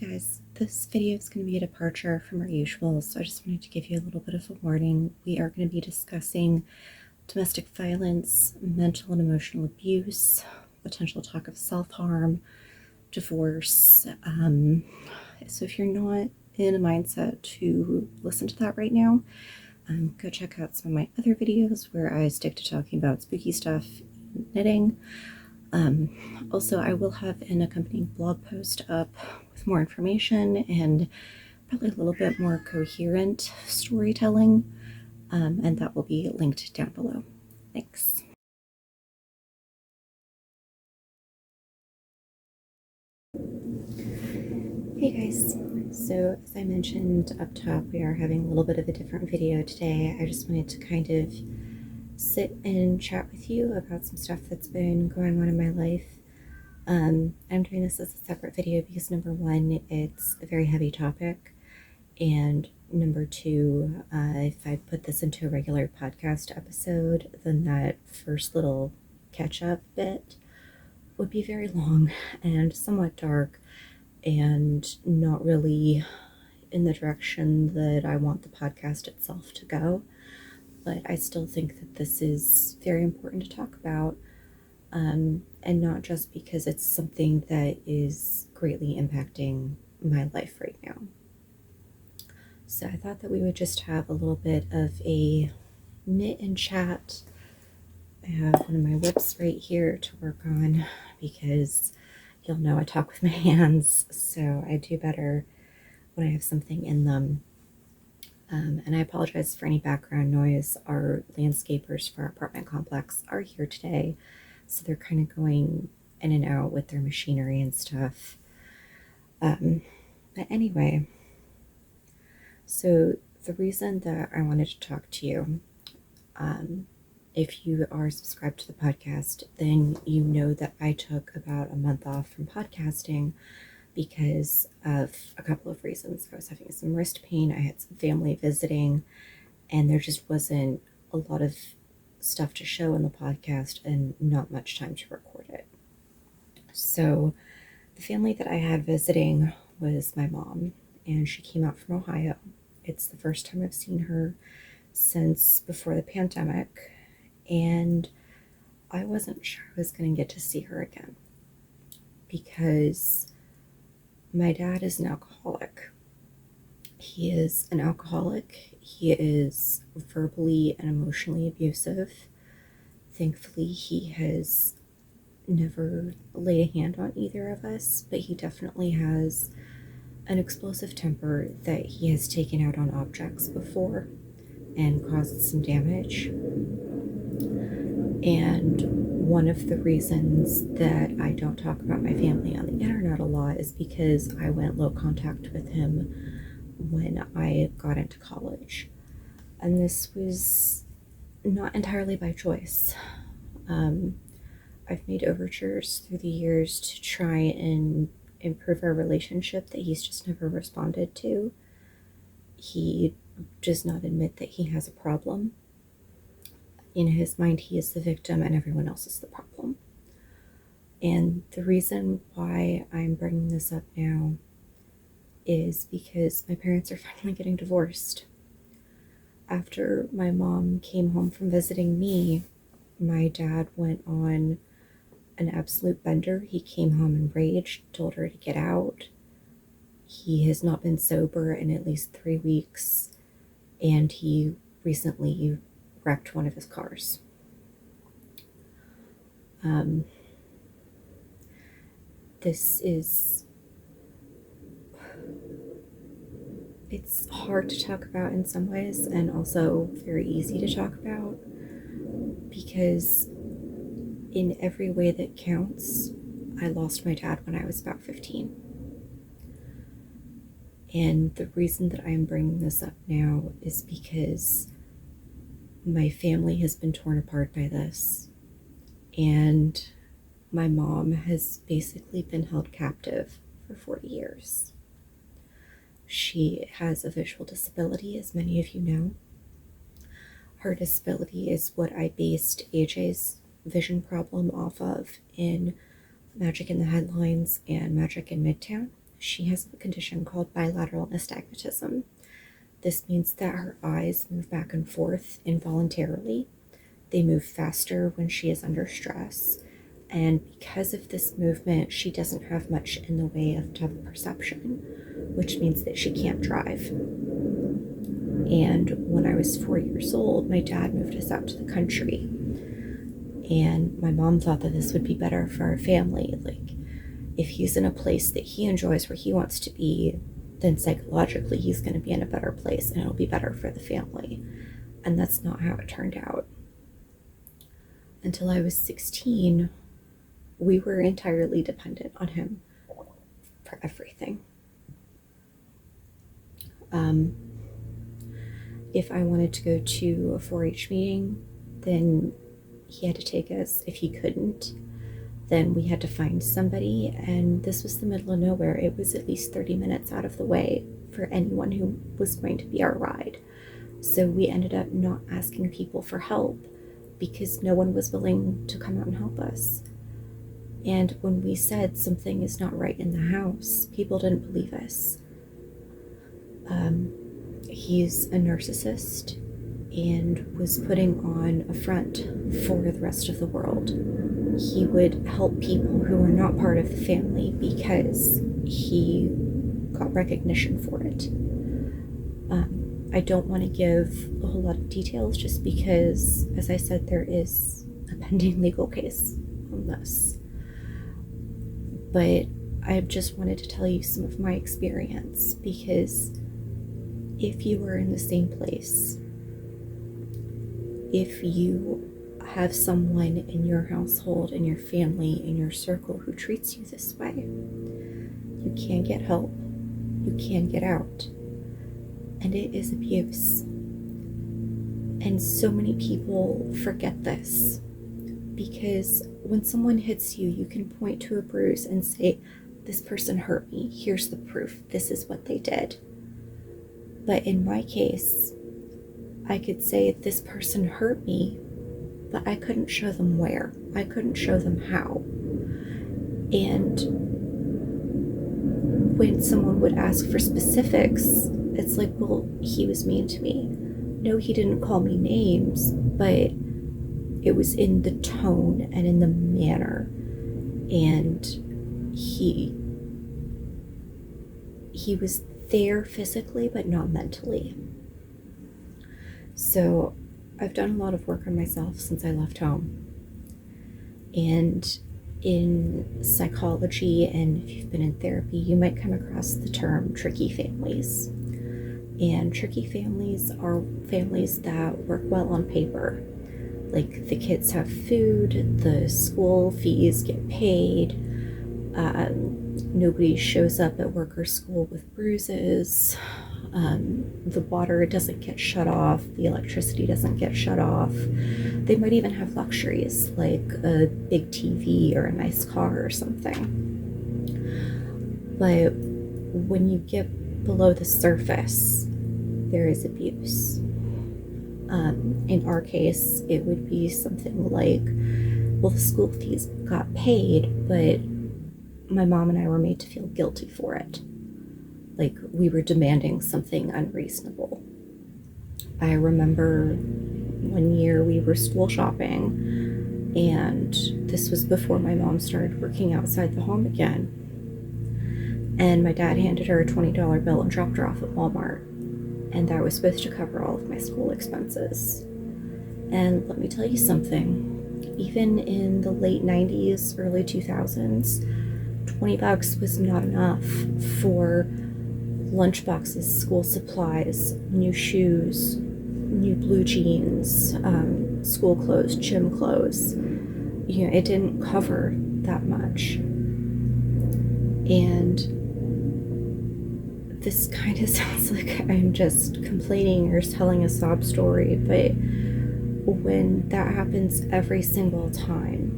Guys, this video is going to be a departure from our usual, so I just wanted to give you a little bit of a warning. We are going to be discussing domestic violence, mental and emotional abuse, potential talk of self-harm, divorce. So if you're not in a mindset to listen to that right now, go check out some of my other videos where I stick to talking about spooky stuff, knitting. Also, I will have an accompanying blog post up with more information and probably a little bit more coherent storytelling, and that will be linked down below. Thanks. Hey guys, so as I mentioned up top, we are having a little bit of a different video today. I just wanted to kind of sit and chat with you about some stuff that's been going on in my life. I'm doing this as a separate video because number one, it's a very heavy topic, and number two, if I put this into a regular podcast episode, then that first little catch-up bit would be very long and somewhat dark and not really in the direction that I want the podcast itself to go. But I still think that this is very important to talk about, and not just because it's something that is greatly impacting my life right now. So I thought that we would just have a little bit of a knit and chat. I have one of my whips right here to work on because you'll know I talk with my hands, so I do better when I have something in them. And I apologize for any background noise. Our landscapers for our apartment complex are here today, so they're kind of going in and out with their machinery and stuff. But anyway, so the reason that I wanted to talk to you, if you are subscribed to the podcast, then you know that I took about a month off from podcasting because of a couple of reasons. I was having some wrist pain, I had some family visiting, and there just wasn't a lot of stuff to show in the podcast and not much time to record it. So the family that I had visiting was my mom, and she came out from Ohio. It's the first time I've seen her since before the pandemic, and I wasn't sure I was going to get to see her again because my dad is an alcoholic. He is an alcoholic. He is verbally and emotionally abusive. Thankfully, he has never laid a hand on either of us, but he definitely has an explosive temper that he has taken out on objects before and caused some damage. And one of the reasons that I don't talk about my family on the internet a lot is because I went low contact with him when I got into college. And this was not entirely by choice. I've made overtures through the years to try and improve our relationship that he's just never responded to. He does not admit that he has a problem. In his mind, he is the victim and everyone else is the problem. And the reason why I'm bringing this up now is because my parents are finally getting divorced. After my mom came home from visiting me, my dad went on an absolute bender. He came home enraged, told her to get out. He has not been sober in at least 3 weeks, and he recently wrecked one of his cars. It's hard to talk about in some ways and also very easy to talk about because in every way that counts, I lost my dad when I was about 15. And the reason that I'm bringing this up now is because my family has been torn apart by this, and my mom has basically been held captive for 40 years. She has a visual disability, as many of you know. Her disability is what I based AJ's vision problem off of in Magic in the Headlines and Magic in Midtown. she has a condition called bilateral nystagmatism. This means that her eyes move back and forth involuntarily. They move faster when she is under stress. And because of this movement, she doesn't have much in the way of depth perception, which means that she can't drive. And when I was 4 years old, my dad moved us out to the country. And my mom thought that this would be better for our family. Like, if he's in a place that he enjoys where he wants to be, then psychologically he's going to be in a better place and it'll be better for the family. And that's not how it turned out. Until I was 16, we were entirely dependent on him for everything. If I wanted to go to a 4-H meeting, then he had to take us. If he couldn't, then we had to find somebody, and this was the middle of nowhere. It was at least 30 minutes out of the way for anyone who was going to be our ride. So we ended up not asking people for help because no one was willing to come out and help us. And when we said something is not right in the house, people didn't believe us. He's a narcissist and was putting on a front for the rest of the world. He would help people who were not part of the family because he got recognition for it. I don't want to give a whole lot of details just because, as I said, there is a pending legal case on this. But I just wanted to tell you some of my experience, because if you are in the same place, if you have someone in your household, in your family, in your circle who treats you this way, you can get help, you can get out, and it is abuse. And so many people forget this, because when someone hits you, you can point to a bruise and say, this person hurt me, here's the proof, this is what they did. But in my case, I could say this person hurt me, but I couldn't show them where. I couldn't show them how. And when someone would ask for specifics, it's like, well, he was mean to me. No, he didn't call me names, but it was in the tone and in the manner. And he was there physically, but not mentally. So I've done a lot of work on myself since I left home. And in psychology, and if you've been in therapy, you might come across the term tricky families. And tricky families are families that work well on paper. Like, the kids have food, the school fees get paid, nobody shows up at work or school with bruises, the water doesn't get shut off, the electricity doesn't get shut off. They might even have luxuries like a big TV or a nice car or something. But when you get below the surface, there is abuse. In our case, it would be something like, well, the school fees got paid, but my mom and I were made to feel guilty for it. Like, we were demanding something unreasonable. I remember one year we were school shopping, and this was before my mom started working outside the home again. And my dad handed her a $20 bill and dropped her off at Walmart. And that was supposed to cover all of my school expenses. And let me tell you something, even in the late 90s, early 2000s, $20 was not enough for lunch boxes, school supplies, new shoes, new blue jeans, school clothes, gym clothes. You know, it didn't cover that much. And this kind of sounds like I'm just complaining or telling a sob story, but when that happens every single time,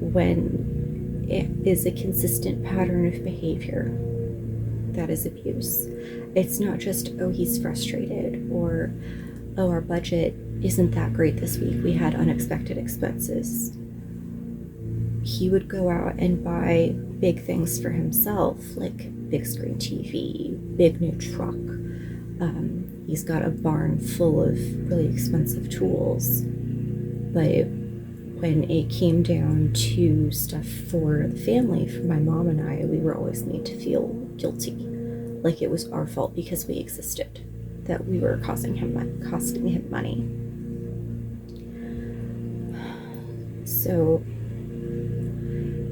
when it is a consistent pattern of behavior, that is abuse. It's not just, oh, he's frustrated, or, oh, our budget isn't that great this week, we had unexpected expenses. He would go out and buy big things for himself, like big screen TV, big new truck. He's got a barn full of really expensive tools. But when it came down to stuff for the family, for my mom and I, we were always made to feel guilty, like it was our fault because we existed, that we were costing him money. So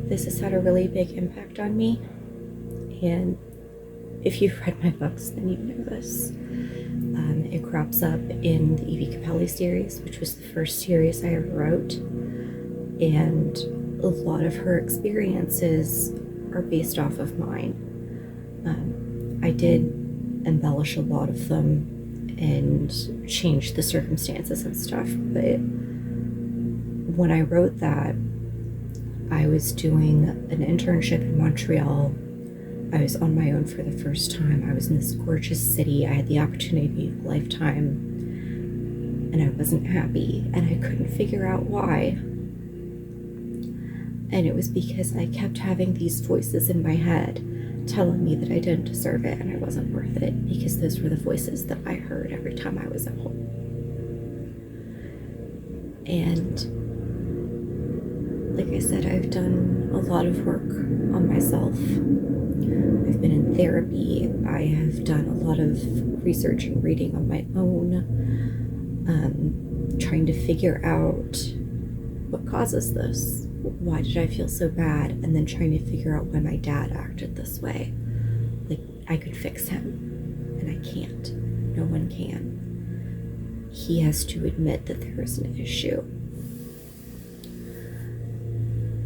this has had a really big impact on me, and if you've read my books, then you know this. It crops up in the Evie Capelli series, which was the first series I ever wrote, and a lot of her experiences are based off of mine. I did embellish a lot of them and change the circumstances and stuff, but when I wrote that, I was doing an internship in Montreal. I was on my own for the first time. I was in this gorgeous city. I had the opportunity of a lifetime, and I wasn't happy, and I couldn't figure out why. And it was because I kept having these voices in my head telling me that I didn't deserve it and I wasn't worth it, because those were the voices that I heard every time I was at home. And like I said, I've done a lot of work on myself. I've been in therapy. I have done a lot of research and reading on my own, trying to figure out what causes this. Why did I feel so bad? And then trying to figure out why my dad acted this way. Like, I could fix him, and I can't. No one can. He has to admit that there is an issue.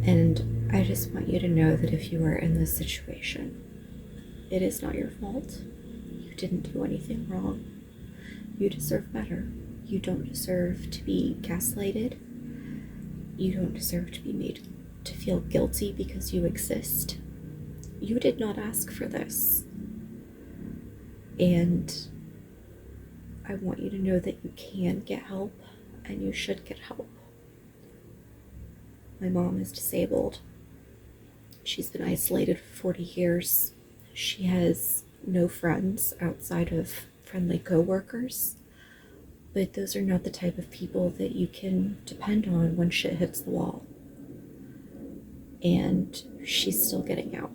And I just want you to know that if you are in this situation, it is not your fault. You didn't do anything wrong. You deserve better. You don't deserve to be gaslighted. You don't deserve to be made to feel guilty because you exist. You did not ask for this. And I want you to know that you can get help, and you should get help. My mom is disabled. She's been isolated for 40 years. She has no friends outside of friendly coworkers. But those are not the type of people that you can depend on when shit hits the wall. And she's still getting out.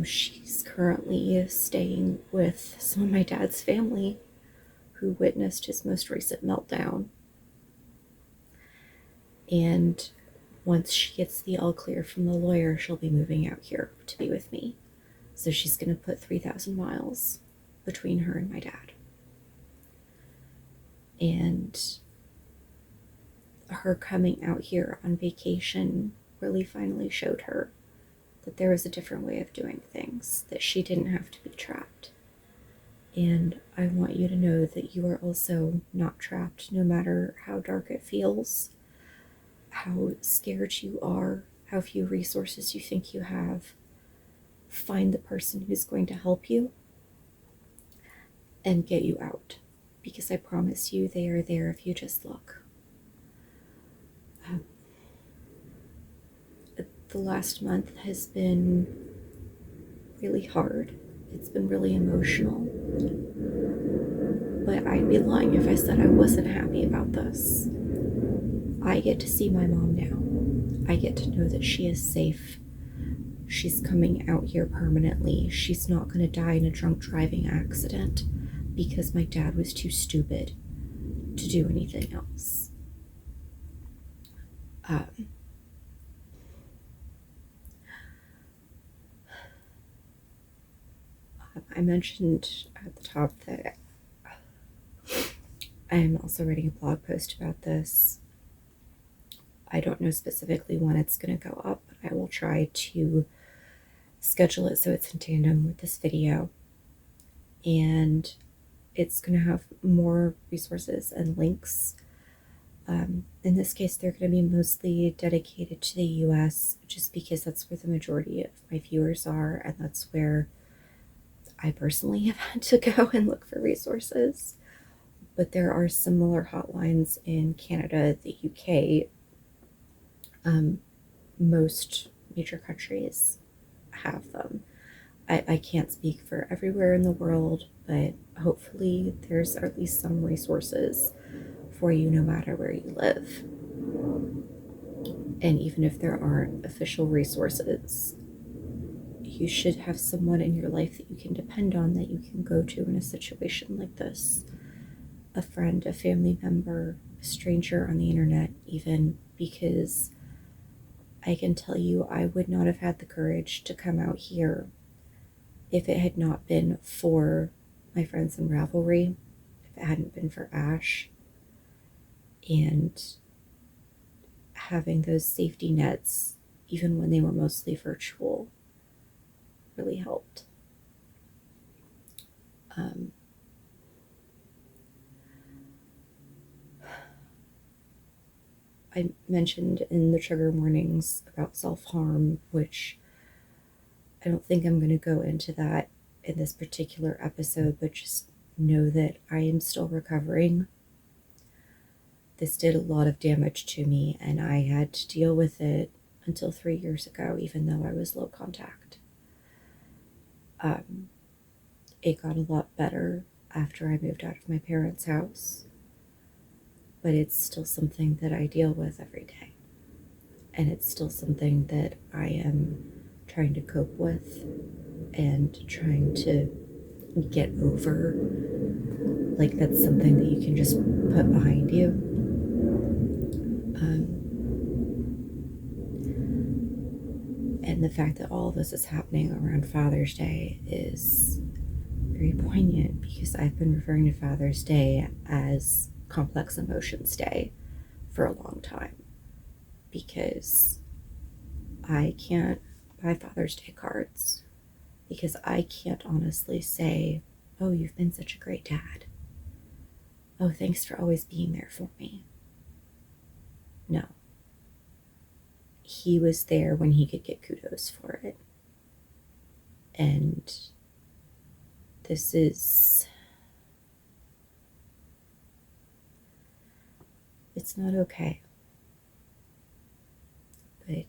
She's currently staying with some of my dad's family who witnessed his most recent meltdown. And once she gets the all clear from the lawyer, she'll be moving out here to be with me. So she's going to put 3,000 miles between her and my dad. And her coming out here on vacation really finally showed her that there was a different way of doing things, that she didn't have to be trapped. And I want you to know that you are also not trapped, no matter how dark it feels, how scared you are, how few resources you think you have. Find the person who's going to help you and get you out, because I promise you they are there if you just look. The last month has been really hard. It's been really emotional. But I'd be lying if I said I wasn't happy about this. I get to see my mom now. I get to know that she is safe. She's coming out here permanently. She's not going to die in a drunk driving accident because my dad was too stupid to do anything else. I mentioned at the top that I'm also writing a blog post about this. I don't know specifically when it's going to go up, but I will try to schedule it so it's in tandem with this video. And it's going to have more resources and links. In this case, they're going to be mostly dedicated to the US, just because that's where the majority of my viewers are, and that's where I personally have had to go and look for resources. But there are similar hotlines in Canada, the UK, most major countries have them. I can't speak for everywhere in the world, but hopefully there's at least some resources for you no matter where you live. And even if there aren't official resources, you should have someone in your life that you can depend on, that you can go to in a situation like this. A friend, a family member, a stranger on the internet, even, because I can tell you I would not have had the courage to come out here if it had not been for my friends in Ravelry, if it hadn't been for Ash, and having those safety nets, even when they were mostly virtual, really helped. I mentioned in the trigger warnings about self-harm, which I don't think I'm going to go into that in this particular episode, but just know that I am still recovering. This did a lot of damage to me, and I had to deal with it until 3 years ago, even though I was low contact. It got a lot better after I moved out of my parents' house, but it's still something that I deal with every day. And it's still something that I am trying to cope with and trying to get over. Like, that's something that you can just put behind you. And the fact that all of this is happening around Father's Day is very poignant, because I've been referring to Father's Day as Complex Emotions Day for a long time, because I can't buy Father's Day cards, because I can't honestly say, oh, you've been such a great dad. Oh, thanks for always being there for me. No. He was there when he could get kudos for it. And this is... it's not okay. But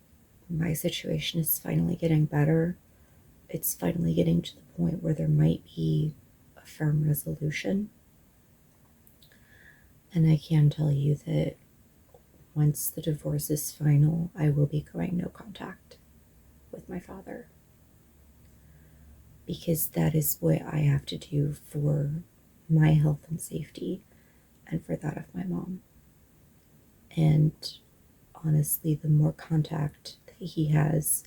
my situation is finally getting better. It's finally getting to the point where there might be a firm resolution. And I can tell you that once the divorce is final, I will be going no contact with my father. Because that is what I have to do for my health and safety, and for that of my mom. And honestly, the more contact that he has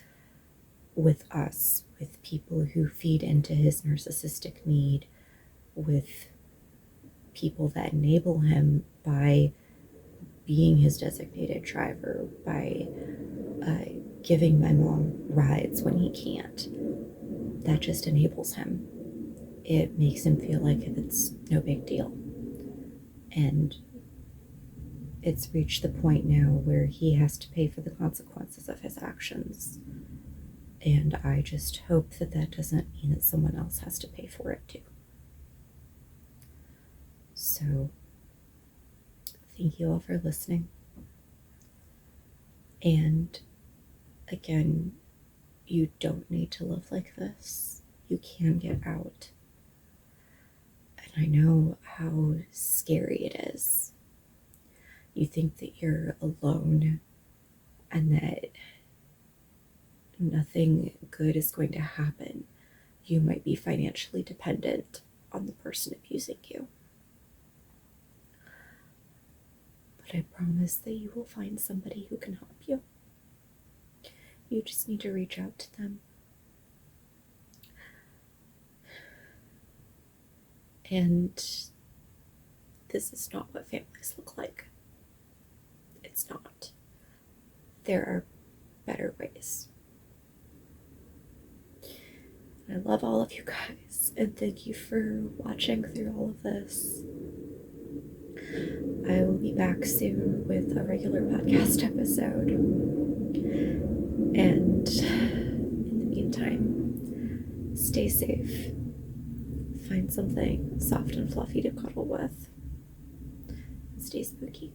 with us, with people who feed into his narcissistic need, with people that enable him by being his designated driver, by giving my mom rides when he can't, that just enables him. It makes him feel like it's no big deal. And it's reached the point now where he has to pay for the consequences of his actions. And I just hope that that doesn't mean that someone else has to pay for it too. So, thank you all for listening. And again, you don't need to live like this. You can get out. And I know how scary it is. You think that you're alone and that nothing good is going to happen. You might be financially dependent on the person abusing you. But I promise that you will find somebody who can help you. You just need to reach out to them. And this is not what families look like. It's not. There are better ways. I love all of you guys, and thank you for watching through all of this. I will be back soon with a regular podcast episode. And in the meantime, stay safe. Find something soft and fluffy to cuddle with. Stay spooky.